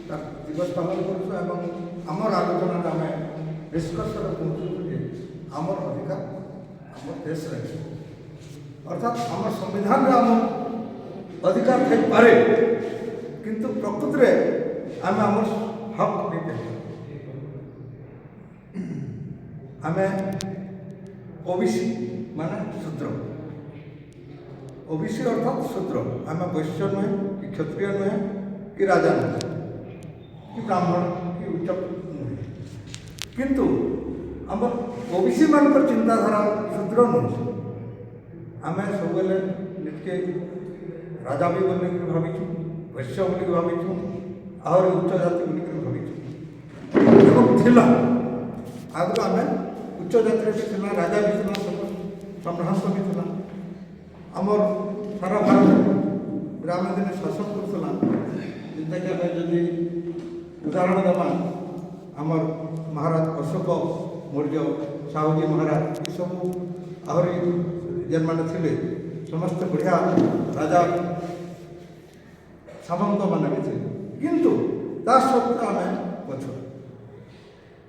ତାର ଦିବସ ପାଳନ କରୁଛୁ ଏବଂ ଆମର ଆଲୋଚନାରେ ଆମେ ନିଷ୍କର୍ଷରେ ପହଞ୍ଚୁଛୁ ଯେ ଆମର ଅଧିକାର ଆମ ଦେଶରେ ଅଛି। ଅର୍ଥାତ୍ ଆମ ସମ୍ବିଧାନରେ ଆମ ଅଧିକାର ଥାଇପାରେ, କିନ୍ତୁ ପ୍ରକୃତିରେ ଆମେ ଆମର ହକ୍ ନେଇପାରିବା। ଆମେ ଓବିସି ମାନେ ଶୂଦ୍ର, ଓବିସି ଅର୍ଥାତ୍ ଶୂଦ୍ର। ଆମେ ବୈଶ୍ୟ ନୁହେଁ କି କ୍ଷତ୍ରିୟ ନୁହେଁ କି ରାଜା ନୁହେଁ କି ବ୍ରାହ୍ମଣ କି ଉଚ୍ଚ ନୁହେଁ, କିନ୍ତୁ ଆମର ଓବିସି ମାନଙ୍କର ଚିନ୍ତାଧାରା ଶୂଦ୍ର ନୁହେଁ। ଆମେ ସବୁବେଳେ ନିଜକେ ରାଜା ବି ବୋଲିକିରି ଭାବିଛୁ, ବୈଶ୍ୟ ବୋଲିକି ଭାବିଛୁ, ଆହୁରି ଉଚ୍ଚ ଜାତି ବୋଲିକିରି ଭାବିଛୁ ଏବଂ ଥିଲା। ଆଗରୁ ଆମେ ଉଚ୍ଚ ଜାତିରେ ବି ଥିଲା, ରାଜା ବି ଥିଲା, ସମ୍ଭ୍ରାନ୍ତ ବି ଥିଲା। ଆମର ସାରା ଭାରତରେ ଆମେ ଦିନେ ଶାସନ କରୁଥିଲା, ଯେନ୍ଟାକି ଆମେ ଯଦି ଉଦାହରଣ ଦେବା, ଆମର ମହାରାଜ ଅଶୋକ ମୌର୍ଯ୍ୟ, ସାହୁଜୀ ମହାରାଜ, ଏସବୁ ଆହୁରି ଯେନ୍ମାନେ ଥିଲେ ସମସ୍ତେ ବଢ଼ିଆ ରାଜା ସାମନ୍ତମାନେ ବି ଥିଲେ। କିନ୍ତୁ ତା ସତ୍ତ୍ୱେ ଆମେ ପଛୁଆ।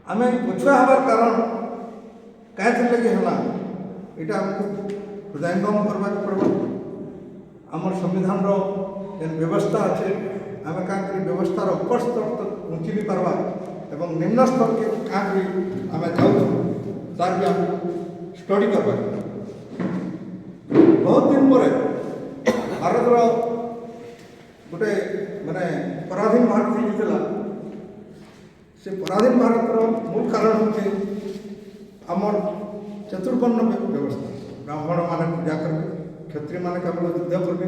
ଆମେ ପଛୁଆ ହେବାର କାରଣ କାହିଁକି ଲାଗି ହେଲା, ଏଇଟା ଆମକୁ ହୃଦୟଙ୍ଗମ କରିବାକୁ ପଡ଼ିବ। ଆମର ସମ୍ବିଧାନର ଯେନ୍ ବ୍ୟବସ୍ଥା ଅଛି, ଆମେ କାହିଁକି ବ୍ୟବସ୍ଥାର ଉପର ସ୍ତର ତକ୍ ପହଞ୍ଚି ବି ପାର୍ବା ଏବଂ ନିମ୍ନ ସ୍ତରକେ କାହିଁକି ଆମେ ଯାଉଛୁ ତାର ବି ଆମକୁ ଷ୍ଟଡି କରିବା। ବହୁତ ଦିନ ପରେ ଭାରତର ଗୋଟେ ମାନେ ପରାଧୀନ ଭାରତ ହେଇଥିଲା। ସେ ପରାଧୀନ ଭାରତର ମୂଳ କାରଣ ହେଉଛି ଆମର ଚତୁର୍ବର୍ଣ୍ଣ ବ୍ୟବସ୍ଥା। ବ୍ରାହ୍ମଣ ମାନେ ପୂଜା କରିବେ, କ୍ଷତ୍ରିୟ ମାନେ କେବଳ ଯୁଦ୍ଧ କରିବେ,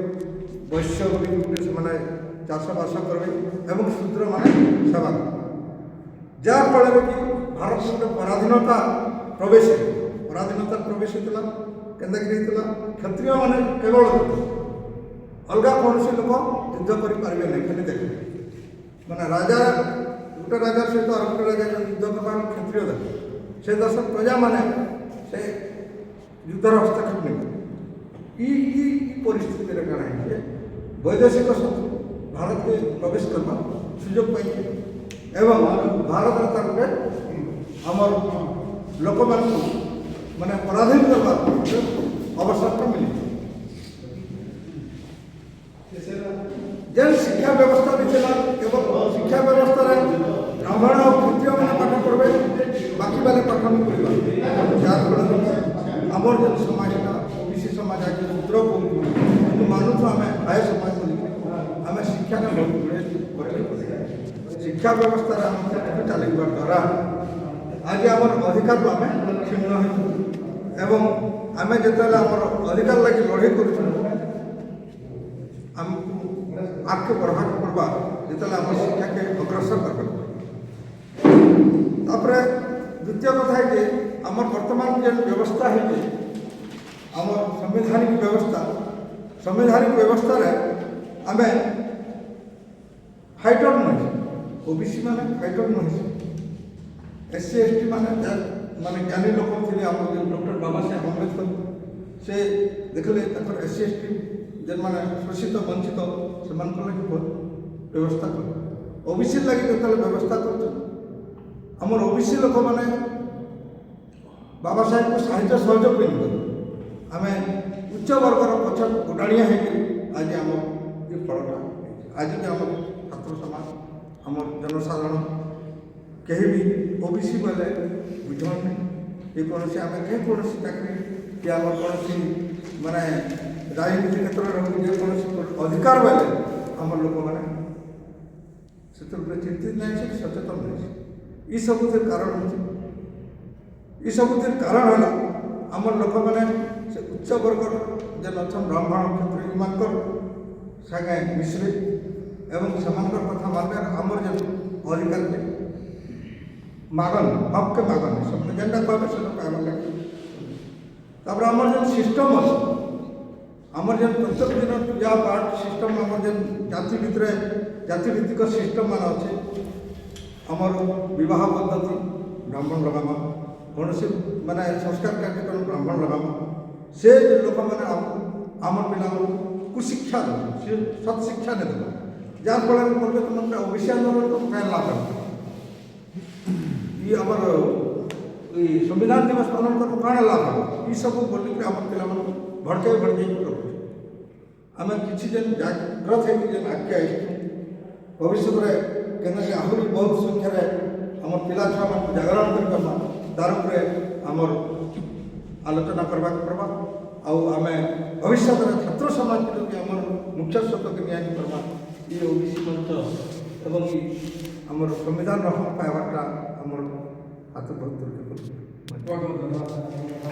ବୈଶ୍ୟ ବୋଲି ସେମାନେ ଚାଷବାସ କରିବେ ଏବଂ ଶୂଦ୍ରମାନେ ସେବା କରିବେ। ଯାହାଫଳରେ କି ଭାରତ ଗୋଟେ ପରାଧୀନତା ପ୍ରବେଶ ହେଇଥିଲା। କେନ୍ତାକି ହେଇଥିଲା, କ୍ଷତ୍ରିୟମାନେ କେବଳ ଅଲଗା କୌଣସି ଲୋକ ଯୁଦ୍ଧ କରିପାରିବେ ନାହିଁ, ଖାଲି ଦେଖିବେ। ମାନେ ରାଜା ଗୋଟେ ରାଜା ସହିତ ଆଉ ଗୋଟେ ରାଜା ଯୁଦ୍ଧ କରିବା କ୍ଷତ୍ରିୟ ଦେଖେ, ସେ ଦେଶ ପ୍ରଜାମାନେ ସେ ଯୁଦ୍ଧର ହସ୍ତକ୍ଷେପ ନେବେ। ଇ ପରିସ୍ଥିତିରେ କାଣା ହେଇଛି, ବୈଦେଶିକ ଶକ୍ତି ଭାରତକୁ ପ୍ରବେଶ କରିବା ସୁଯୋଗ ପାଇଛି ଏବଂ ଭାରତର ତାର ଗୋଟେ ଆମର ଲୋକମାନଙ୍କୁ ମାନେ ପରାଧୀନ କରିବା ଅବସରଟା ମିଳିଛି। ଯେନ୍ ଶିକ୍ଷା ବ୍ୟବସ୍ଥା ବି ଥିଲା, କେବଳ ଶିକ୍ଷା ବ୍ୟବସ୍ଥାରେ ବ୍ରାହ୍ମଣ ଆଉ କ୍ଷତ୍ରିୟମାନେ ପାଠ ପଢ଼ବେ, ବାକି ବାଲେ ପାଠ ବି ପଢ଼ିବା। ଯାହାଫଳରେ ଆମର ଯେନ୍ ସମାଜଟା ଓବିସି ସମାଜ ଆଜି ଶୂଦ୍ରକୁ କିନ୍ତୁ ମାନୁଛୁ ଆମେ ଆୟ ସମାଜ ବୋଲିକି ଆମେ ଶିକ୍ଷାରେ ବହୁତ ଗୁଡ଼ିଏ କରିବା। ଶିକ୍ଷା ବ୍ୟବସ୍ଥାରେ ଆମେ ଚାଲିବା ଦ୍ୱାରା ଆଜି ଆମର ଅଧିକାରରୁ ଆମେ କ୍ଷୁଣ୍ଣ ହେଉଛୁ ଏବଂ ଆମେ ଯେତେବେଳେ ଆମର ଅଧିକାର ଲାଗି ଲଢ଼େଇ କରୁଛୁ, ଆମକୁ ଆଗକୁ ବଢ଼ବାକୁ ପଡ଼ବା ଯେତେବେଳେ ଆମର ଶିକ୍ଷାକେ ଅଗ୍ରସର କରିବାକୁ ପଡ଼ିବ। ତାପରେ ଦ୍ୱିତୀୟ କଥା ହେ ଯେ ଆମର ବର୍ତ୍ତମାନ ଯେନ୍ ବ୍ୟବସ୍ଥା ହେଇଛି, ଆମର ସାମ୍ବିଧାନିକ ବ୍ୟବସ୍ଥାରେ ଆମେ ଫାଇଟର ନୁହେଁ, ଓବିସି ମାନେ ଫାଇଟର ନୁହେଁ। SC ST ମାନେ ଜ୍ଞାନୀ ଲୋକ ଥିଲେ, ଆମର ଡକ୍ଟର ବାବା ସାହେବ ଆମ୍ବେଦକର, ସେ ଦେଖିଲେ ତାଙ୍କର SC ST ଯେନ୍ମାନେ ଶୋଷିତ ବଞ୍ଚିତ ସେମାନଙ୍କ ଲାଗି ବ୍ୟବସ୍ଥା କଲେ। ଓବିସି ଲାଗି ଯେତେବେଳେ ବ୍ୟବସ୍ଥା କରୁଛୁ, ଆମର ଓବିସି ଲୋକମାନେ ବାବା ସାହେବଙ୍କୁ ସାହାଯ୍ୟ ସହଯୋଗ ବି କଲେ। ଆମେ ଉଚ୍ଚ ବର୍ଗର ପଛ ଗୋଟାଣିଆ ହେଇକରି ଆଜି ଆମ ଏ ଫଳଟା ଆଜି ବି ଆମର ଛାତ୍ର ସମାଜ, ଆମର ଜନସାଧାରଣ କେହି ବି ଓବିସି ବୋଇଲେ ବୁଝନ୍ ନାହିଁ କି କୌଣସି ଆମେ ଯେକୌଣସି ଚାକିରି କି ଆମର କୌଣସି ମାନେ ରାଜନୀତି କ୍ଷେତ୍ରରେ ରହୁ, ଯେକୌଣସି ଅଧିକାର ବେଲେ ଆମର ଲୋକମାନେ ସେଥିର ଉପରେ ଚିନ୍ତିତ ନାହିଁ, ସେ ସଚେତନ ନାହିଁ। ଏସବୁଥିର କାରଣ ହେଉଛି, ଏସବୁଥିର କାରଣ ହେଲା ଆମର ଲୋକମାନେ ସେ ଉଚ୍ଚ ବର୍ଗର ଯେନ୍ ଅଛନ୍ ବ୍ରାହ୍ମଣ କ୍ଷେତ୍ରରେ ଏମାନଙ୍କର ସାଙ୍ଗେ ମିଶିବେ ଏବଂ ସେମାନଙ୍କର କଥା ମାନିବେ। ଆମର ଯେନ୍ ଅଧିକାର ମାଗନି, ହକ୍କେ ମାଗନି, ସେମାନେ ଯେନ୍ଟା କହିବେ ସେଟା ପାଇବାର ଲାଗି। ତାପରେ ଆମର ଯେନ୍ ସିଷ୍ଟମ୍ ଅଛି, ଆମର ଯେନ୍ ପ୍ରତ୍ୟେକ ଦିନ ପୂଜା ପାଠ ସିଷ୍ଟମ୍, ଆମର ଯେନ୍ ଜାତିଭିତ୍ତିକ ସିଷ୍ଟମ୍ ମାନେ ଅଛି, ଆମର ବିବାହ ପଦ୍ଧତି ବ୍ରାହ୍ମଣ ଲଗାମ, କୌଣସି ମାନେ ସଂସ୍କାର କାର୍ଯ୍ୟକ୍ରମ ବ୍ରାହ୍ମଣ ଲଗାମ, ସେ ଲୋକମାନେ ଆମର ପିଲାମାନଙ୍କୁ କୁଶିକ୍ଷା ଦେବେ, ସେ ସତ୍ ଶିକ୍ଷା ନେଇ ଦେବେ। ଯାହା ଫଳରେ କହିବେ ତୁମେ ଓବିସି ଆନ୍ଦୋଳନ ତୁମ କାହିଁ ଲାଭ ଇ ଆମର ଇ ସମ୍ବିଧାନ ଦିବସ ପାଳନ କରୁ କାଣା ଲାଭ ଇ ସବୁ ବୋଲିକି ଆମର ପିଲାମାନଙ୍କୁ ଭଡ଼କେଇ ରଖୁଛୁ ଆମେ କିଛି ଯେନ୍ ଜାଗ୍ରତ ହେଇକି ଯେନ୍ ଆଗକେ ଆସିଛୁ ଭବିଷ୍ୟତରେ କେନ୍ତାକି ଆହୁରି ବହୁତ ସଂଖ୍ୟାରେ ଆମର ପିଲା ଛୁଆମାନଙ୍କୁ ଜାଗରଣ କରିପାରମା ତାର ଉପରେ ଆମର ଆଲୋଚନା କରିବାକୁ ପଡ଼ବା ଆଉ ଆମେ ଭବିଷ୍ୟତରେ ଛାତ୍ର ସମାଜକୁ ଯଦି ଆମର ମୁଖ୍ୟ ସ୍ରୋତକୁ ନିଆଯାଇ ପାରବା ଇ ଓବିସି ମଞ୍ଚ ଏବଂ ଇ ଆମର ସମ୍ବିଧାନର ହକ୍ ପାଇବାଟା ଆମର ହାତ ବହୁତ